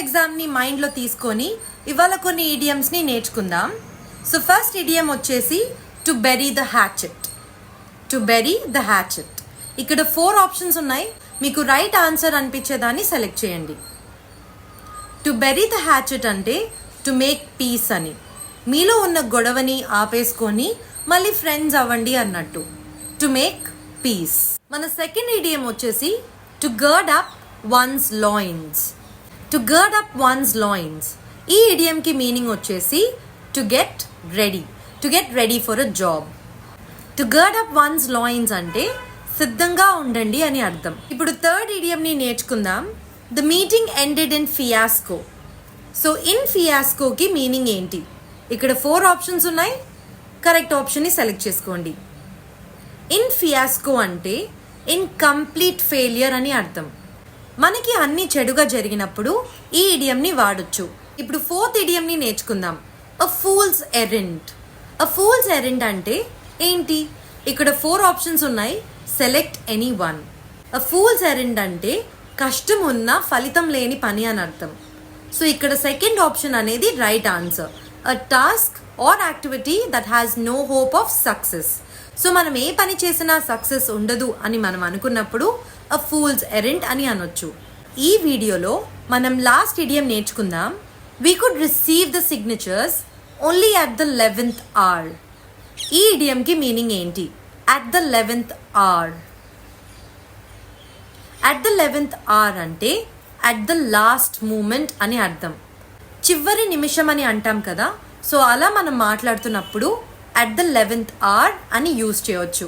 ఎగ్జామ్ని మైండ్లో తీసుకొని ఇవాళ కొన్ని ఈడియమ్స్ని నేర్చుకుందాం. సో ఫస్ట్ ఇడియం వచ్చేసి to bury the hatchet. To bury the hatchet. ఇక్కడ 4 ఆప్షన్స్ ఉన్నాయి. మీకు రైట్ ఆన్సర్ అనిపించేదాన్ని సెలెక్ట్ చేయండి. టు బెరీ ద హ్యాచెట్ అంటే టు మేక్ పీస్ అని. మీలో ఉన్న గొడవని ఆపేసుకొని మళ్ళీ ఫ్రెండ్స్ అవ్వండి అన్నట్టు. To make peace. మన సెకండ్ ఇడియం వచ్చేసి to gird up one's loins. To gird up one's loins. ఈ ఇడియంకి మీనింగ్ వచ్చేసి to get ready. To get ready for a job. To gird up one's loins అంటే సిద్ధంగా ఉండండి అని అర్థం. ఇప్పుడు థర్డ్ ఇడియంని నేర్చుకుందాం. The meeting ended in fiasco. So in ఫియాస్కోకి మీనింగ్ ఏంటి? ఇక్కడ 4 ఆప్షన్స్ ఉన్నాయి. కరెక్ట్ ఆప్షన్ని సెలెక్ట్ చేసుకోండి. ఇన్ ఫియాస్కో అంటే ఇన్ కంప్లీట్ ఫెయిలియర్ అని అర్థం. మనకి అన్ని చెడుగా జరిగినప్పుడు ఈ ఇడియంని వాడొచ్చు. ఇప్పుడు 4th ఇడియంని నేర్చుకుందాం. అ ఫూల్స్ ఎరెండ్. అ ఫూల్స్ ఎరెండ్ అంటే ఏంటి? ఇక్కడ 4 ఆప్షన్స్ ఉన్నాయి. Select any one. A fool's errand అంటే కష్టం ఉన్న ఫలితం లేని పని అని అర్థం. సో ఇక్కడ సెకండ్ ఆప్షన్ అనేది right answer. A task or activity that has no hope of success. So మనం ఏ పని చేసినా సక్సెస్ ఉండదు అని మనం అనుకున్నప్పుడు అ ఫూల్స్ ఎరెండ్ అని అనొచ్చు. ఈ వీడియోలో మనం లాస్ట్ ఇడియం నేర్చుకుందాం. We could receive the signatures only at the 11th hour. ఈ ఇడియంకి మీనింగ్ ఏంటి? At the 11th hour. At the 11th hour అంటే అట్ ద లాస్ట్ మూమెంట్ అని అర్థం. చివరి నిమిషం అని అంటాం కదా. సో అలా మనం మాట్లాడుతున్నప్పుడు అట్ ద 11th hour అని యూజ్ చేయవచ్చు.